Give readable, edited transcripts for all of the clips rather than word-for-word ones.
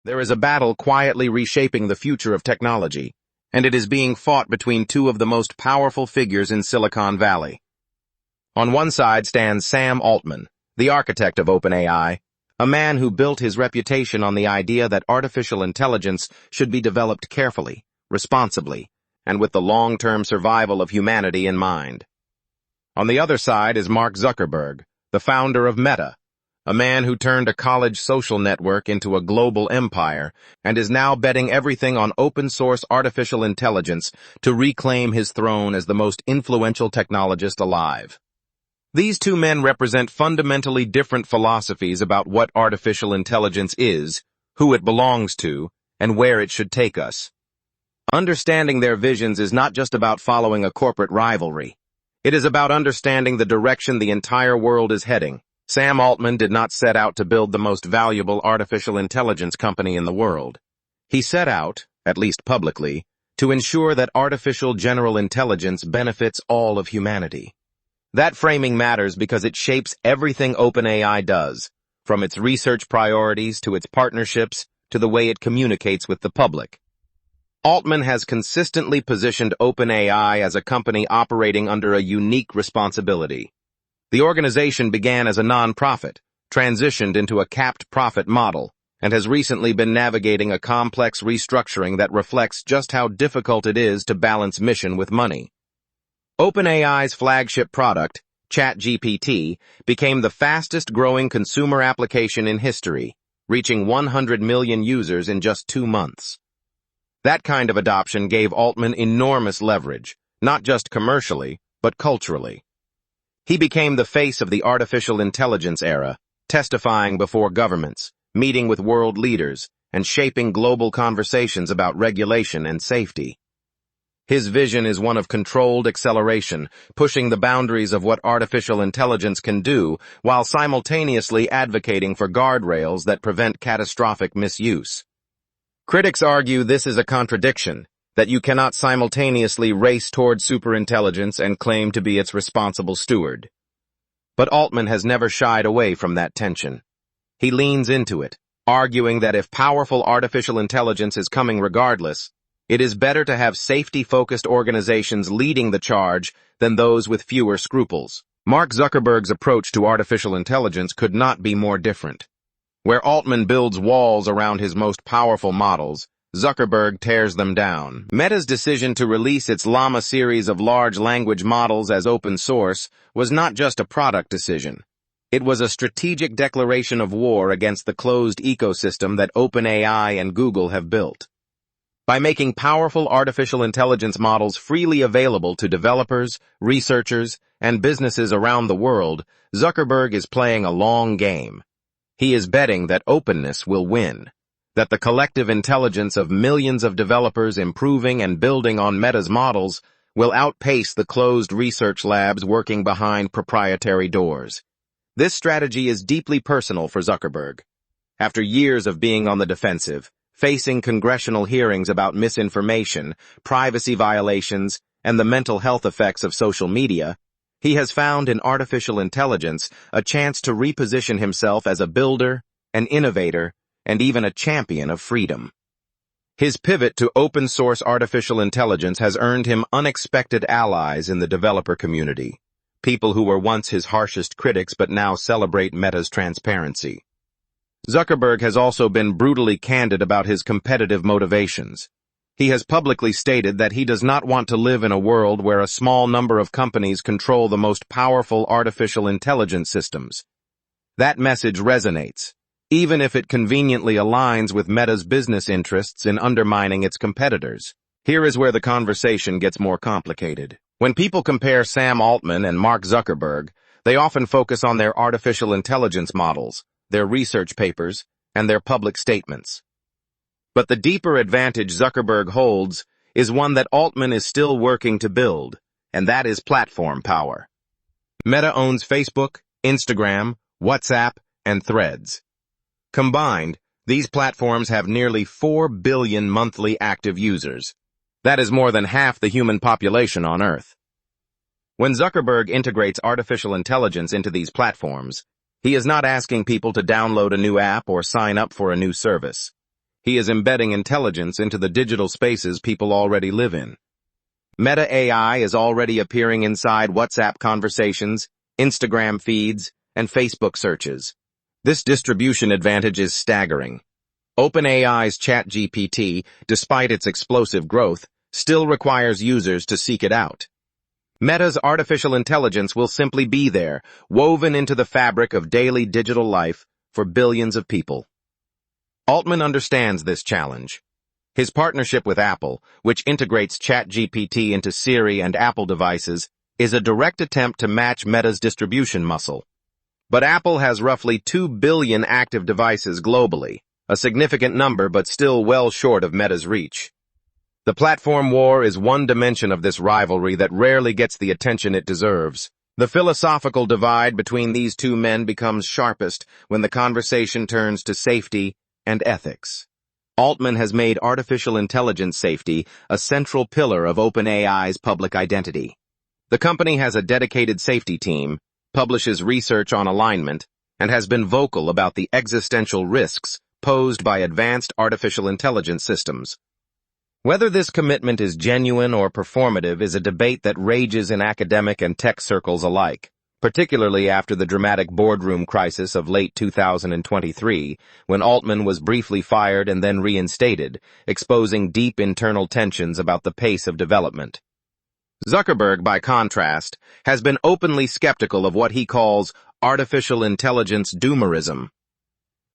There is a battle quietly reshaping the future of technology, and it is being fought between two of the most powerful figures in Silicon Valley. On one side stands Sam Altman, the architect of OpenAI, a man who built his reputation on the idea that artificial intelligence should be developed carefully, responsibly, and with the long-term survival of humanity in mind. On the other side is Mark Zuckerberg, the founder of Meta, a man who turned a college social network into a global empire and is now betting everything on open-source artificial intelligence to reclaim his throne as the most influential technologist alive. These two men represent fundamentally different philosophies about what artificial intelligence is, who it belongs to, and where it should take us. Understanding their visions is not just about following a corporate rivalry. It is about understanding the direction the entire world is heading. Sam Altman did not set out to build the most valuable artificial intelligence company in the world. He set out, at least publicly, to ensure that artificial general intelligence benefits all of humanity. That framing matters because it shapes everything OpenAI does, from its research priorities to its partnerships to the way it communicates with the public. Altman has consistently positioned OpenAI as a company operating under a unique responsibility. The organization began as a non-profit, transitioned into a capped profit model, and has recently been navigating a complex restructuring that reflects just how difficult it is to balance mission with money. OpenAI's flagship product, ChatGPT, became the fastest-growing consumer application in history, reaching 100 million users in just 2 months. That kind of adoption gave Altman enormous leverage, not just commercially, but culturally. He became the face of the artificial intelligence era, testifying before governments, meeting with world leaders, and shaping global conversations about regulation and safety. His vision is one of controlled acceleration, pushing the boundaries of what artificial intelligence can do while simultaneously advocating for guardrails that prevent catastrophic misuse. Critics argue this is a contradiction, that you cannot simultaneously race toward superintelligence and claim to be its responsible steward. But Altman has never shied away from that tension. He leans into it, arguing that if powerful artificial intelligence is coming regardless, it is better to have safety-focused organizations leading the charge than those with fewer scruples. Mark Zuckerberg's approach to artificial intelligence could not be more different. Where Altman builds walls around his most powerful models, Zuckerberg tears them down. Meta's decision to release its Llama series of large language models as open source was not just a product decision. It was a strategic declaration of war against the closed ecosystem that OpenAI and Google have built. By making powerful artificial intelligence models freely available to developers, researchers, and businesses around the world, Zuckerberg is playing a long game. He is betting that openness will win, that the collective intelligence of millions of developers improving and building on Meta's models will outpace the closed research labs working behind proprietary doors. This strategy is deeply personal for Zuckerberg. After years of being on the defensive, facing congressional hearings about misinformation, privacy violations, and the mental health effects of social media, he has found in artificial intelligence a chance to reposition himself as a builder, an innovator, and even a champion of freedom. His pivot to open-source artificial intelligence has earned him unexpected allies in the developer community, people who were once his harshest critics but now celebrate Meta's transparency. Zuckerberg has also been brutally candid about his competitive motivations. He has publicly stated that he does not want to live in a world where a small number of companies control the most powerful artificial intelligence systems. That message resonates, even if it conveniently aligns with Meta's business interests in undermining its competitors. Here is where the conversation gets more complicated. When people compare Sam Altman and Mark Zuckerberg, they often focus on their artificial intelligence models, their research papers, and their public statements. But the deeper advantage Zuckerberg holds is one that Altman is still working to build, and that is platform power. Meta owns Facebook, Instagram, WhatsApp, and Threads. Combined, these platforms have nearly 4 billion monthly active users. That is more than half the human population on Earth. When Zuckerberg integrates artificial intelligence into these platforms, he is not asking people to download a new app or sign up for a new service. He is embedding intelligence into the digital spaces people already live in. Meta AI is already appearing inside WhatsApp conversations, Instagram feeds, and Facebook searches. This distribution advantage is staggering. OpenAI's ChatGPT, despite its explosive growth, still requires users to seek it out. Meta's artificial intelligence will simply be there, woven into the fabric of daily digital life for billions of people. Altman understands this challenge. His partnership with Apple, which integrates ChatGPT into Siri and Apple devices, is a direct attempt to match Meta's distribution muscle. But Apple has roughly 2 billion active devices globally, a significant number but still well short of Meta's reach. The platform war is one dimension of this rivalry that rarely gets the attention it deserves. The philosophical divide between these two men becomes sharpest when the conversation turns to safety and ethics. Altman has made artificial intelligence safety a central pillar of OpenAI's public identity. The company has a dedicated safety team, publishes research on alignment, and has been vocal about the existential risks posed by advanced artificial intelligence systems. Whether this commitment is genuine or performative is a debate that rages in academic and tech circles alike, particularly after the dramatic boardroom crisis of late 2023, when Altman was briefly fired and then reinstated, exposing deep internal tensions about the pace of development. Zuckerberg, by contrast, has been openly skeptical of what he calls artificial intelligence doomerism.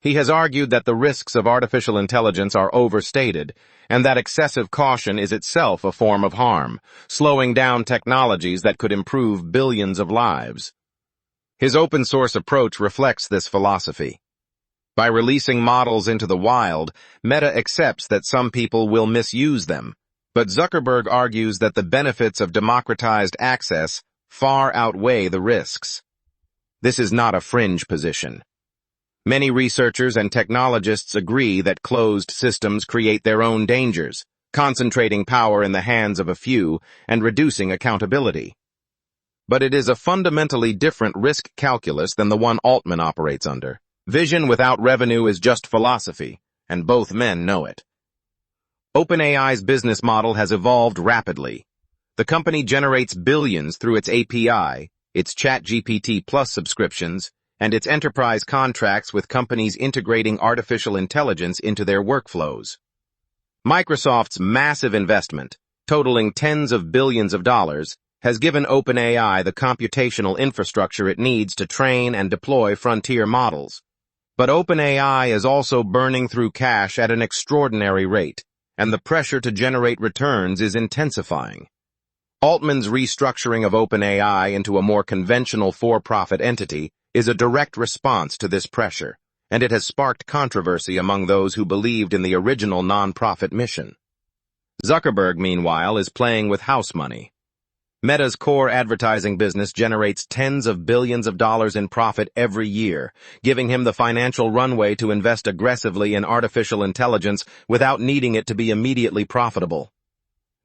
He has argued that the risks of artificial intelligence are overstated, and that excessive caution is itself a form of harm, slowing down technologies that could improve billions of lives. His open-source approach reflects this philosophy. By releasing models into the wild, Meta accepts that some people will misuse them, but Zuckerberg argues that the benefits of democratized access far outweigh the risks. This is not a fringe position. Many researchers and technologists agree that closed systems create their own dangers, concentrating power in the hands of a few and reducing accountability. But it is a fundamentally different risk calculus than the one Altman operates under. Vision without revenue is just philosophy, and both men know it. OpenAI's business model has evolved rapidly. The company generates billions through its API, its ChatGPT Plus subscriptions, and its enterprise contracts with companies integrating artificial intelligence into their workflows. Microsoft's massive investment, totaling tens of billions of dollars, has given OpenAI the computational infrastructure it needs to train and deploy frontier models. But OpenAI is also burning through cash at an extraordinary rate, and the pressure to generate returns is intensifying. Altman's restructuring of OpenAI into a more conventional for-profit entity is a direct response to this pressure, and it has sparked controversy among those who believed in the original non-profit mission. Zuckerberg, meanwhile, is playing with house money. Meta's core advertising business generates tens of billions of dollars in profit every year, giving him the financial runway to invest aggressively in artificial intelligence without needing it to be immediately profitable.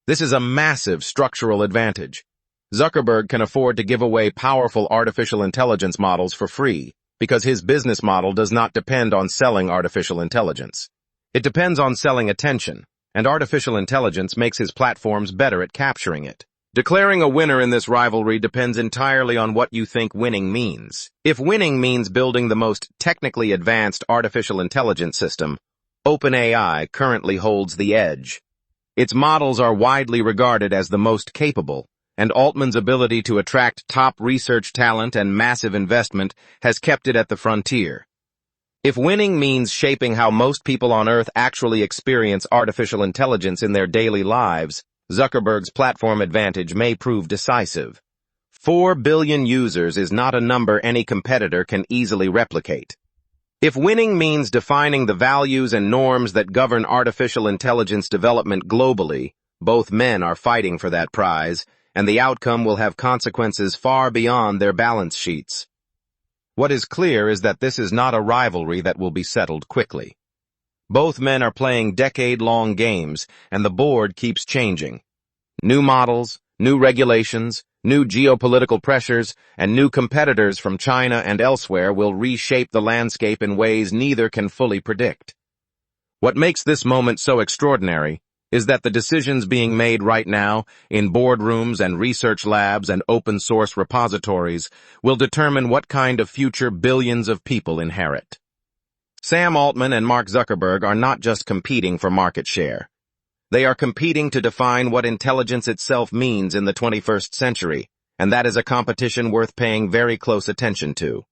This is a massive structural advantage. Zuckerberg can afford to give away powerful artificial intelligence models for free because his business model does not depend on selling artificial intelligence. It depends on selling attention, and artificial intelligence makes his platforms better at capturing it. Declaring a winner in this rivalry depends entirely on what you think winning means. If winning means building the most technically advanced artificial intelligence system, OpenAI currently holds the edge. Its models are widely regarded as the most capable, and Altman's ability to attract top research talent and massive investment has kept it at the frontier. If winning means shaping how most people on Earth actually experience artificial intelligence in their daily lives, Zuckerberg's platform advantage may prove decisive. 4 billion users is not a number any competitor can easily replicate. If winning means defining the values and norms that govern artificial intelligence development globally, both men are fighting for that prize, and the outcome will have consequences far beyond their balance sheets. What is clear is that this is not a rivalry that will be settled quickly. Both men are playing decade-long games, and the board keeps changing. New models, new regulations, new geopolitical pressures, and new competitors from China and elsewhere will reshape the landscape in ways neither can fully predict. What makes this moment so extraordinary is that the decisions being made right now in boardrooms and research labs and open-source repositories will determine what kind of future billions of people inherit. Sam Altman and Mark Zuckerberg are not just competing for market share. They are competing to define what intelligence itself means in the 21st century, and that is a competition worth paying very close attention to.